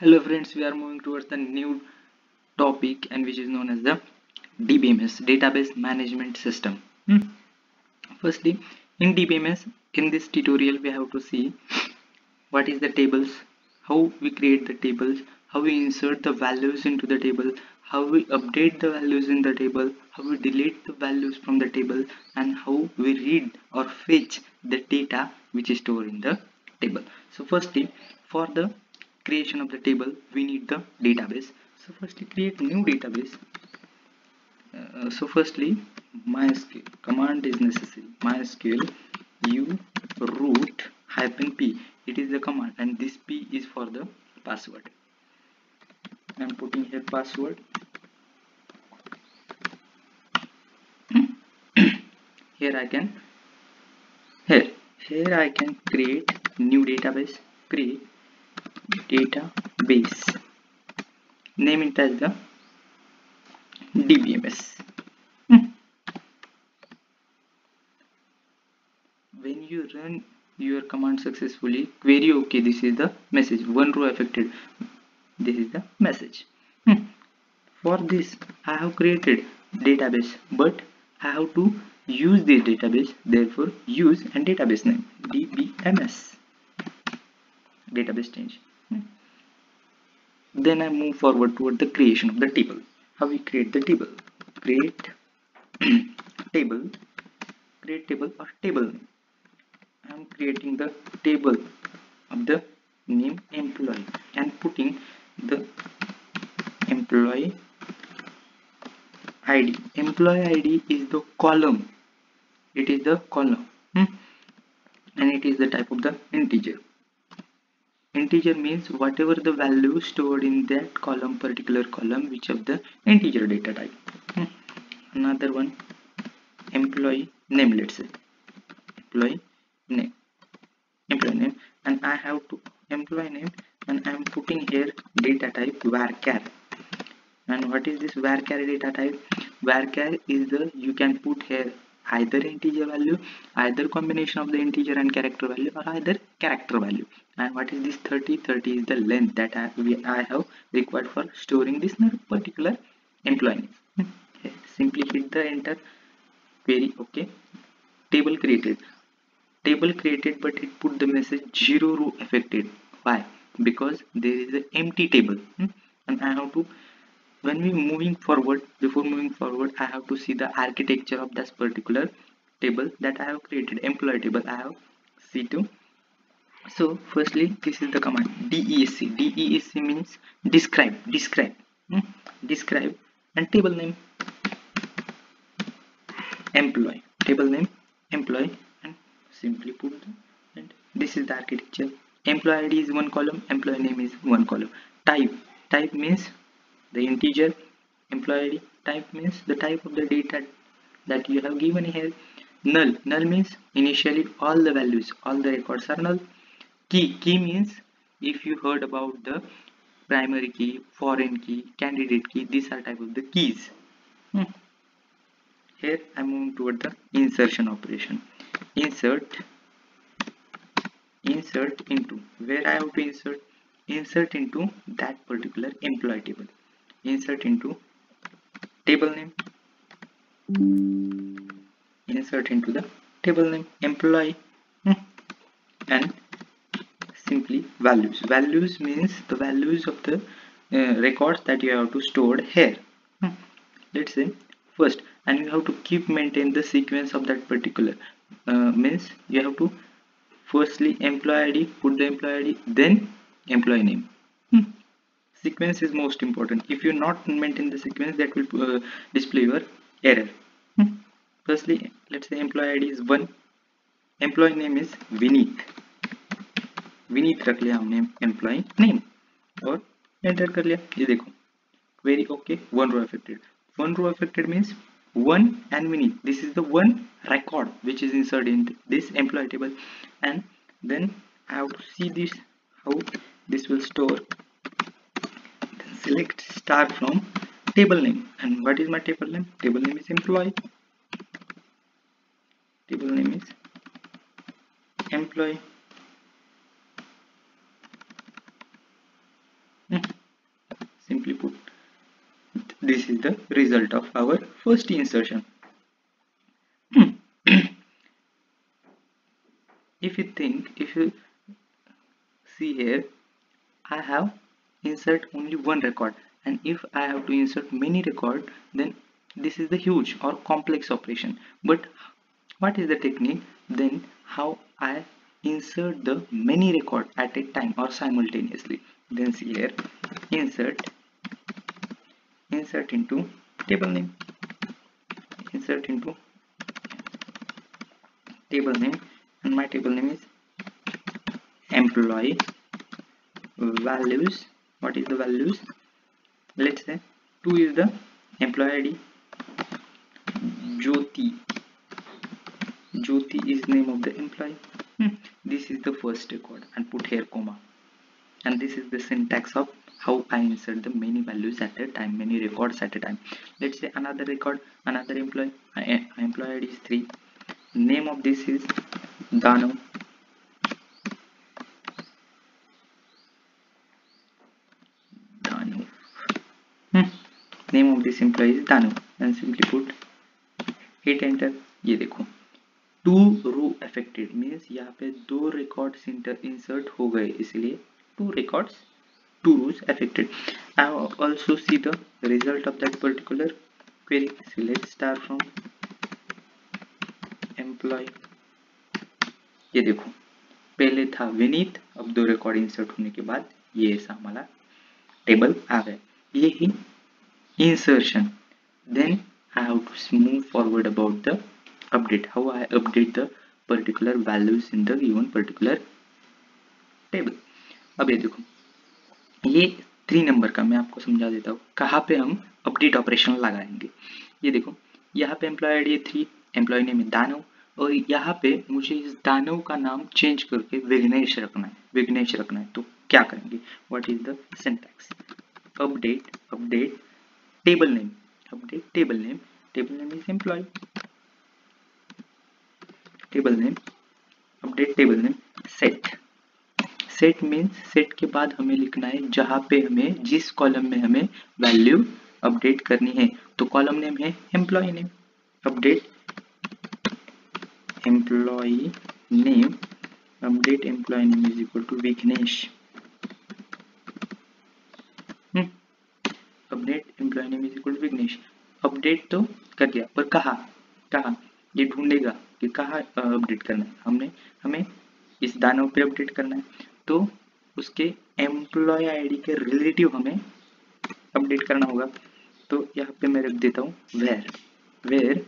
Hello friends, we are moving towards the new topic and which is known as the DBMS Database Management System. Firstly, in DBMS, in this tutorial we have to see what is the tables, how we create the tables, how we insert the values into the table, how we update the values in the table, how we delete the values from the table, and how we read or fetch the data which is stored in the table. So firstly, for the creation of the table we need the database. So firstly create new database. So firstly MySQL command is necessary. MySQL u root -p, it is the command, and this p is for the password. I'm putting here password. here I can here I can create new database. Create database, name it as the DBMS. When you run your command successfully, query okay, this is the message, one row affected, this is the message. For this I have created database, but I have to use this database, therefore use and database name DBMS, database change. Then I move forward toward the creation of the table. How we create the table? Create table, create table or table name. I am creating the table of the name employee and putting the employee ID. Employee ID is the column. It is the column, and it is the type of the integer. Integer means whatever the value stored in that column, particular column, which of the integer data type. Another one, employee name. Let's say employee name, and I have to employee name, and I am putting here data type varchar. And what is this varchar data type? Varchar is the, you can put here either integer value, either combination of the integer and character value, or either character value. And what is this 30? 30 is the length that I have required for storing this particular employee name. Simply hit the enter, query okay. Table created, but it put the message 0 row affected. Why? Because there is an empty table, and I have to, when we moving forward, before moving forward, I have to see the architecture of this particular table that I have created. Employee table I have C2. So firstly this is the command DESC. DESC means describe, describe, and table name employee, table name employee, and simply put the, and this is the architecture. Employee ID is one column, employee name is one column. Type means the integer. Employee ID type means the type of the data that you have given here. Null means initially all the values, all the records are null. Key means if you heard about the primary key, foreign key, candidate key, these are type of the keys. Here I move toward the insertion operation. Insert into, where I have to insert into that particular employee table. Insert into table name, insert into the table name employee, and simply values means the values of the records that you have to store here. Let's say first, and you have to keep maintain the sequence of that particular means you have to firstly employee ID, put the employee ID, then employee name. Sequence is most important. If you not maintain the sequence, that will display your error. Firstly, let's say employee ID is 1, employee name is Vineet रख लिया हमने employ name और enter कर लिया. ये देखो query okay, one row affected means 1 and Vineet. This is the one record which is inserted in this employee table, and then I have to see this how this will store. Then select star from table name, and what is my table name? Table name is employee. Table name is employee. simply put, this is the result of our first insertion. If you see here, I have insert only one record, and if I have to insert many record, then this is the huge or complex operation. But what is the technique? Then how I insert the many record at a time or simultaneously? Then see here, insert into table name, insert into table name, and my table name is employee values. What is the values? Let's say 2 is the employee ID. Jyoti is name of the employee. This is the first record, and put here comma, and this is the syntax of how I insert the many values at a time, many records at a time. Let's say another record, another employee. Employee ID is 3. Name of this is Danu. Name of this employee is Danu, and simply put hit enter. ये देखो 2 रो affected means यहाँ पे 2 records insert हो गए, इसलिए 2 records, 2 rows affected. I also see the result of that particular query. Select star from employee. ये देखो पहले था विनीत, अब 2 रिकॉर्ड इंसर्ट होने के बाद ये ऐसा हमारा टेबल आ गया. ये ही insertion. Then I have to move forward about the update, how I update the particular values in the given particular table. अब ये देखो, ये 3 नंबर का मैं आपको समझा देता हूँ कहाँ पे हम अपडेट ऑपरेशन लगाएंगे. ये देखो यहाँ पे एम्प्लॉय आईडी 3, एम्प्लॉय नेम है दानव, और यहाँ पे मुझे इस दानव का नाम चेंज करके विघ्नेश रखना है. तो क्या करेंगे? What is the syntax? Update table name, update table name is employee, table name, update table name. set means set के बाद हमें लिखना है जहाँ पे हमें जिस कॉलम में हमें वैल्यू अपडेट करनी है. तो कॉलम नेम है employee name, update employee name, update employee name is equal to Vignesh. Update employee name is equal to Vignesh. Update तो कर दिया, पर कहाँ ये ढूंढेगा कि कहाँ अपडेट करना है. हमें इस दानव पे अपडेट करना है, तो उसके एम्प्लॉय आईडी के रिलेटिव हमें अपडेट करना होगा. तो यहाँ पे मैं रख देता हूँ where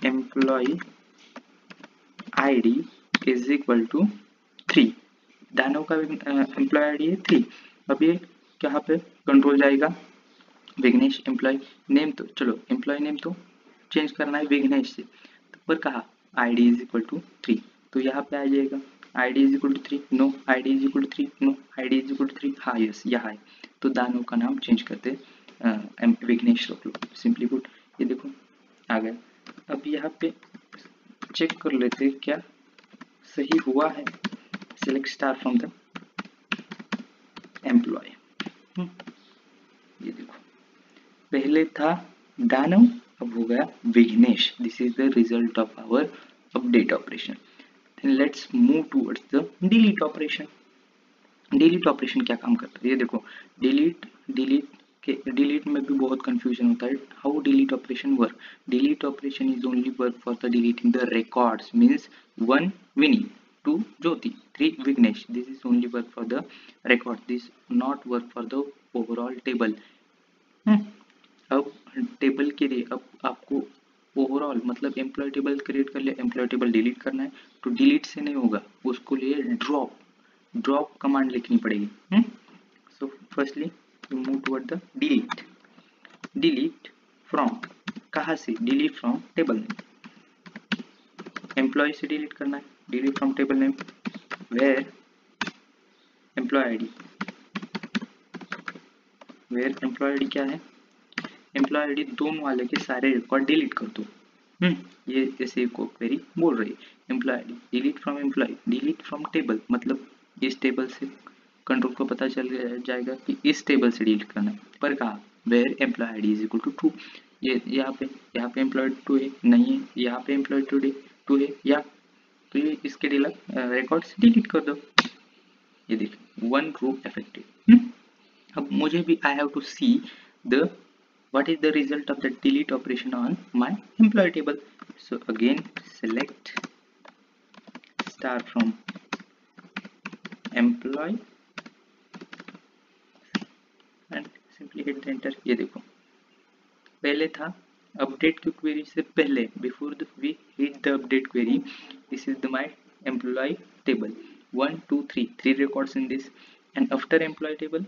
employee ID is equal to 3. Danav का एम्प्लॉय आईडी है 3. अब ये कहाँ पे कंट्रोल जाएगा? विघ्नेश. एम्प्लॉय नेम तो चलो एम्प्लॉय नेम तो चेंज करना है विघ्नेश से, तो पर कहा आईडी इज इक्वल टू 3. तो यहाँ पे आ जाएगा ID is equal to 3, no ID is equal to 3, no ID is equal to 3. हाँ यस यहाँ है, तो दानव का नाम चेंज करते विघ्नेश रख लो. सिंपली पुट ये देखो आ गया. अब यहाँ पे चेक कर लेते क्या सही हुआ है. Select star from the employee. ये देखो पहले था दानव, अब हो गया Vignesh. This is the result of our update operation. Then let's move towards the delete operation. Delete operation क्या काम करता है? ये देखो डिलीट में भी बहुत कंफ्यूजन होता है. How delete operation work? Delete operation is only work for the deleting the records. Means 1 Vini, 2 Jyoti, 3 Vignesh. This is only work for the record. This not work for the overall table. अब table के लिए अब आपको overall मतलब employ table create कर लिया, employ table delete करना है, तो डिलीट से नहीं होगा, उसको लिए ड्रॉप कमांड लिखनी पड़ेगी. So firstly you move toward the delete from. कहाँ से? Delete from table name. Employee से डिलीट करना है, delete from table name. Where employee ID, where employee ID क्या है? एम्प्लॉय आईडी दोनों वाले के सारे रिकॉर्ड डिलीट कर दो. ये जैसे को क्वेरी बोल रही है. Employee ID delete from employee, delete from table मतलब इस टेबल से कंट्रोल को पता चल जाएगा कि इस टेबल से डिलीट करना है, पर कहा where employee ID is equal to true. ये यहाँ पे एम्प्लॉय टू है नहीं है, यहाँ पे एम्प्लॉय टू है या, तो ये इसके रिकॉर्ड से डिलीट कर दो। ये देखिए 1 रो इफेक्टिव। अब मुझे भी I have to see the what is the result of the delete operation on my employee table. So again select star from employee and simply hit the enter। ये देखो पहले था अपडेट की क्वेरी से पहले, before we hit the update query, this is the my employee table 1 2 3 3 records in this, and after employee table,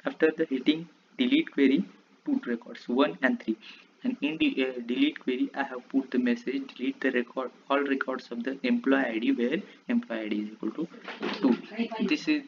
after the hitting delete query, 2 records 1 and 3, and in the delete query I have put the message delete the record all records of the employee id where employee id is equal to 2। This is